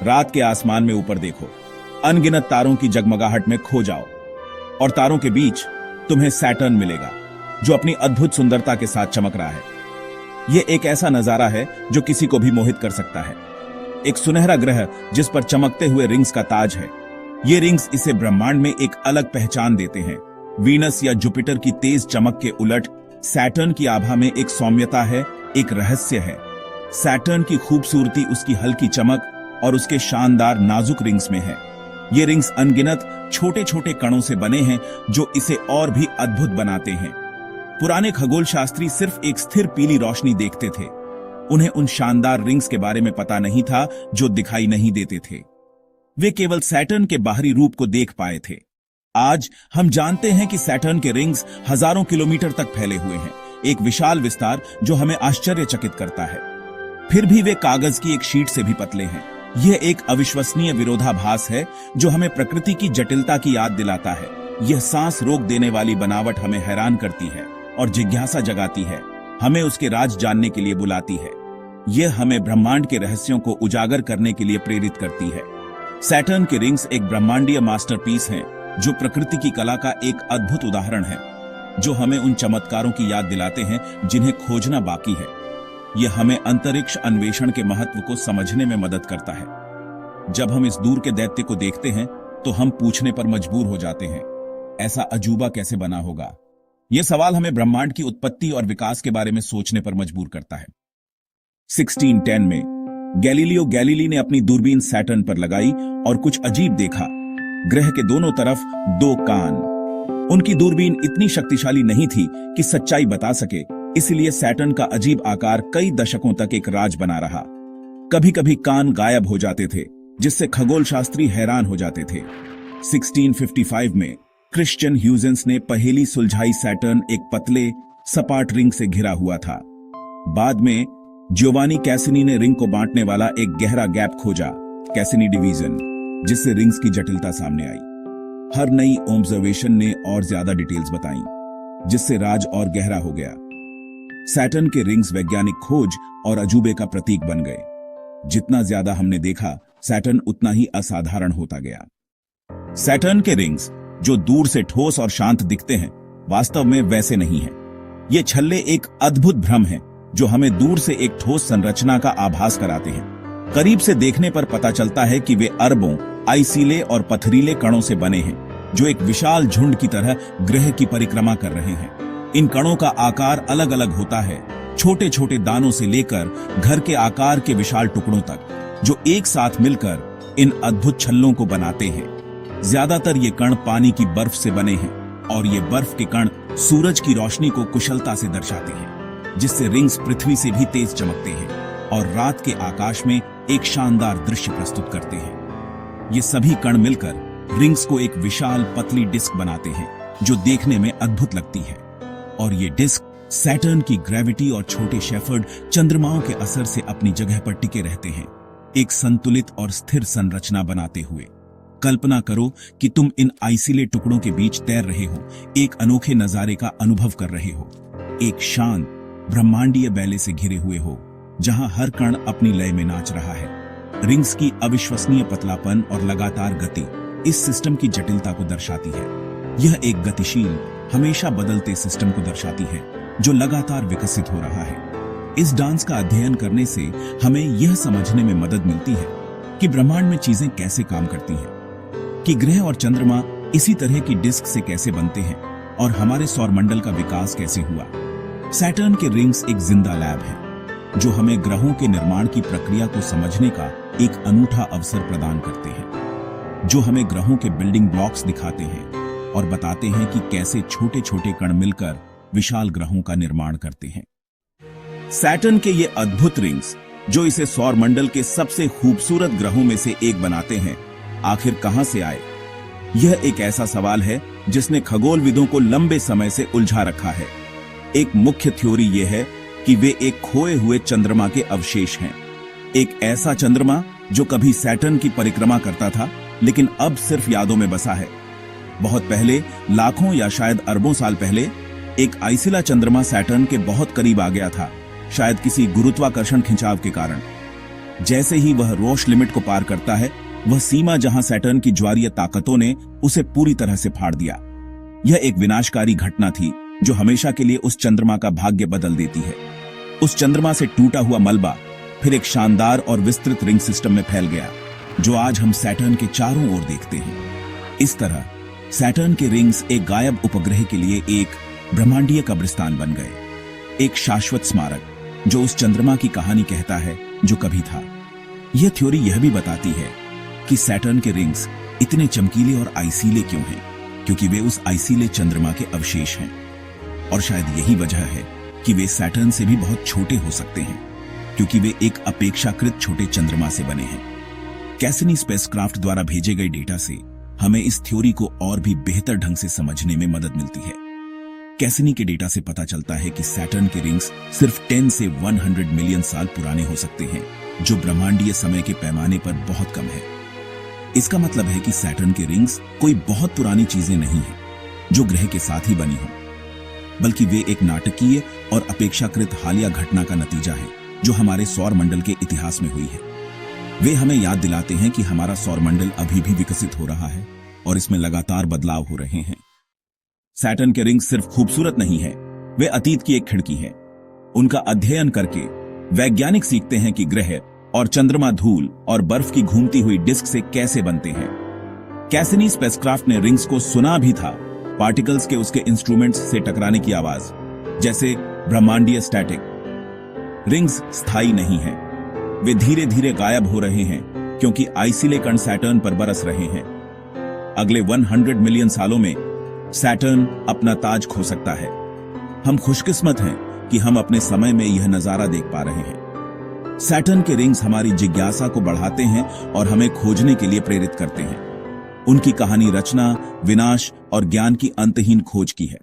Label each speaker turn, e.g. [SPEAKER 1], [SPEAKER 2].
[SPEAKER 1] रात के आसमान में ऊपर देखो, अनगिनत तारों की जगमगाहट में खो जाओ और तारों के बीच तुम्हें सैटर्न मिलेगा, जो अपनी अद्भुत सुंदरता के साथ चमक रहा है। यह एक ऐसा नजारा है जो किसी को भी मोहित कर सकता है। एक सुनहरा ग्रह जिस पर चमकते हुए रिंग्स का ताज है। ये रिंग्स इसे ब्रह्मांड में एक अलग पहचान देते हैं। वीनस या जुपिटर की तेज चमक के उलट सैटर्न की आभा में एक सौम्यता है, एक रहस्य है। सैटर्न की खूबसूरती उसकी हल्की चमक और उसके शानदार नाजुक रिंग्स में है। ये रिंग्स अनगिनत छोटे छोटे कणों से बने हैं जो इसे और भी अद्भुत बनाते हैं। पुराने खगोल शास्त्री सिर्फ एक स्थिर पीली रोशनी देखते थे। उन्हें उन शानदार रिंग्स के बारे में पता नहीं था जो दिखाई नहीं देते थे। वे केवल सैटर्न के बाहरी रूप को देख पाए थे। आज हम जानते हैं कि सैटर्न के रिंग्स हजारों किलोमीटर तक फैले हुए हैं, एक विशाल विस्तार जो हमें आश्चर्यचकित करता है। फिर भी वे कागज की एक शीट से भी पतले हैं। यह एक अविश्वसनीय विरोधाभास है जो हमें प्रकृति की जटिलता की याद दिलाता है। यह सांस रोक देने वाली बनावट हमें हैरान करती है और जिज्ञासा जगाती है, हमें उसके राज जानने के लिए बुलाती है। यह हमें ब्रह्मांड के रहस्यों को उजागर करने के लिए प्रेरित करती है। सैटर्न के रिंग्स एक ब्रह्मांडीय मास्टरपीस हैं, जो प्रकृति की कला का एक अद्भुत उदाहरण है, जो हमें उन चमत्कारों की याद दिलाते हैं जिन्हें खोजना बाकी है। यह हमें अंतरिक्ष अन्वेषण के महत्व को समझने में मदद करता है। जब हम इस दूर के दैत्य को देखते हैं तो हम पूछने पर मजबूर हो जाते हैं, ऐसा अजूबा कैसे बना होगा? यह सवाल हमें ब्रह्मांड की उत्पत्ति और विकास के बारे में सोचने पर मजबूर करता है। 1610 में गैलीलियो गैलीली ने अपनी दूरबीन सैटर्न पर लगाई और कुछ अजीब देखा। ग्रह के दोनों तरफ दो कान। उनकी दूरबीन इतनी शक्तिशाली नहीं थी कि सच्चाई बता सके, इसलिए सैटर्न का अजीब आकार कई दशकों तक एक राज बना रहा। कभी कभी कान गायब हो जाते थे, जिससे खगोल शास्त्री हैरान हो जाते थे। 1655 में क्रिश्चियन ह्यूजेंस ने पहेली सुलझाई। सैटर्न एक पतले सपाट रिंग से घिरा हुआ था। बाद में जियोवानी कैसिनी ने रिंग को बांटने वाला एक गहरा गैप खोजा, कैसिनी डिवीजन, जिससे रिंग्स की जटिलता सामने आई। हर नई ऑब्जर्वेशन ने और ज्यादा डिटेल्स बताई, जिससे राज और गहरा हो गया। सैटर्न के रिंग्स वैज्ञानिक खोज और अजूबे का प्रतीक बन गए। जितना ज्यादा हमने देखा, सैटर्न उतना ही असाधारण होता गया। सैटर्न के रिंग्स, जो दूर से ठोस और शांत दिखते हैं, वास्तव में वैसे नहीं हैं। ये छल्ले एक अद्भुत भ्रम है जो हमें दूर से एक ठोस संरचना का आभास कराते हैं। करीब से देखने पर पता चलता है कि वे अरबों आइसीले और पथरीले कणों से बने हैं, जो एक विशाल झुंड की तरह ग्रह की परिक्रमा कर रहे हैं। इन कणों का आकार अलग अलग होता है, छोटे छोटे दानों से लेकर घर के आकार के विशाल टुकड़ों तक, जो एक साथ मिलकर इन अद्भुत छल्लों को बनाते हैं। ज्यादातर ये कण पानी की बर्फ से बने हैं और ये बर्फ के कण सूरज की रोशनी को कुशलता से दर्शाते हैं, जिससे रिंग्स पृथ्वी से भी तेज चमकते हैं और रात के आकाश में एक शानदार दृश्य प्रस्तुत करते हैं। ये सभी कण मिलकर रिंग्स को एक विशाल पतली डिस्क बनाते हैं, जो देखने में अद्भुत लगती है। और ये डिस्क सैटर्न की ग्रेविटी और छोटे शेफर्ड चंद्रमाओं के असर से अपनी जगह पर टिके रहते हैं, एक संतुलित और स्थिर संरचना बनाते हुए। कल्पना करो कि तुम इन आइसिले टुकड़ों के बीच तैर रहे हो, एक अनोखे नजारे का अनुभव कर रहे हो, एक शांत ब्रह्मांडीय बैले से घिरे हुए हो, जहां हर कण अपनी लय में नाच रहा है। रिंग्स की अविश्वसनीय पतलापन और लगातार गति इस सिस्टम की जटिलता को दर्शाती है। यह एक गतिशील, हमेशा बदलते सिस्टम को दर्शाती है, जो लगातार विकसित हो रहा है। इस डांस का अध्ययन करने से हमें यह समझने में मदद मिलती है कि ब्रह्मांड में चीजें कैसे काम करती हैं, कि ग्रह और चंद्रमा इसी तरह की डिस्क से कैसे बनते हैं और हमारे सौरमंडल का विकास कैसे हुआ। सैटर्न के रिंग्स एक जिंदा लैब है, जो हमें ग्रहों के निर्माण की प्रक्रिया को समझने का एक अनूठा अवसर प्रदान करते हैं, जो हमें ग्रहों के बिल्डिंग ब्लॉक्स दिखाते हैं और बताते हैं कि कैसे छोटे छोटे कण मिलकर विशाल ग्रहों का निर्माण करते हैं। सैटर्न के ये अद्भुत रिंग्स, जो इसे सौरमंडल के सबसे खूबसूरत ग्रहों में से एक बनाते हैं, आखिर कहां से आए? यह एक ऐसा सवाल है जिसने खगोलविदों को लंबे समय से उलझा रखा है। एक मुख्य थ्योरी यह है कि वे एक खोए हुए चंद्रमा के अवशेष हैं। एक ऐसा चंद्रमा जो कभी सैटर्न की परिक्रमा करता था, लेकिन अब सिर्फ यादों में बसा है। बहुत पहले, लाखों या शायद अरबों साल पहले, एक आइसिला चंद्रमा सैटर्न के बहुत करीब आ गया था, शायद किसी गुरुत्वाकर्षण खिंचाव के कारण। जैसे ही वह रोश लिमिट को पार करता है, वह सीमा जहां सैटर्न की ज्वारीय ताकतों ने उसे पूरी तरह से फाड़ दिया। यह एक विनाशकारी घटना थी जो हमेशा के लिए उस चंद्रमा का भाग्य बदल देती है। उस चंद्रमा से टूटा हुआ मलबा फिर एक शानदार और विस्तृत रिंग सिस्टम में फैल गया, जो आज हम सैटर्न के चारों ओर देखते हैं। इस तरह सैटर्न के रिंग्स एक गायब उपग्रह के लिए एक ब्रह्मांडीय कब्रिस्तान बन गए, एक शाश्वत स्मारक जो उस चंद्रमा की कहानी कहता है जो कभी था। यह थ्योरी यह भी बताती है कि सैटर्न के रिंग्स इतने चमकीले और आइसीले क्यों हैं, क्योंकि वे उस आइसीले चंद्रमा के अवशेष हैं। और शायद यही वजह है कि वे सैटर्न से भी बहुत छोटे हो सकते हैं, क्योंकि वे एक अपेक्षाकृत छोटे चंद्रमा से बने हैं। कैसिनी स्पेसक्राफ्ट द्वारा भेजे गए डेटा से हमें इस थ्योरी को और भी बेहतर ढंग से समझने में मदद मिलती है। कैसिनी के डेटा से पता चलता है कि सैटर्न के रिंग्स सिर्फ 10 से 100 मिलियन साल पुराने हो सकते हैं, जो ब्रह्मांडीय समय के पैमाने पर बहुत कम है। इसका मतलब है कि सैटर्न के रिंग्स कोई बहुत पुरानी चीजें नहीं हैं जो ग्रह के साथ ही बनी हों, बल्कि वे एक नाटकीय और अपेक्षाकृत हालिया घटना का नतीजा है जो हमारे सौर मंडल के इतिहास में हुई है। वे हमें याद दिलाते हैं कि हमारा सौर मंडल अभी भी विकसित हो रहा है और इसमें लगातार बदलाव हो रहे हैं। सैटर्न के रिंग्स सिर्फ खूबसूरत नहीं है, वे अतीत की एक खिड़की है। उनका अध्ययन करके वैज्ञानिक सीखते हैं कि ग्रह और चंद्रमा धूल और बर्फ की घूमती हुई डिस्क से कैसे बनते हैं। कैसिनी स्पेसक्राफ्ट ने रिंग्स को सुना भी था, पार्टिकल्स के उसके इंस्ट्रूमेंट्स से टकराने की आवाज, जैसे ब्रह्मांडीय स्टैटिक। रिंग्स स्थायी नहीं हैं, वे धीरे धीरे गायब हो रहे हैं क्योंकि आइसिले कण सैटर्न पर बरस रहे हैं। अगले 100 मिलियन सालों में सैटर्न अपना ताज खो सकता है। हम खुशकिस्मत हैं कि हम अपने समय में यह नजारा देख पा रहे हैं। सैटर्न के रिंग्स हमारी जिज्ञासा को बढ़ाते हैं और हमें खोजने के लिए प्रेरित करते हैं। उनकी कहानी रचना, विनाश और ज्ञान की अंतहीन खोज की है।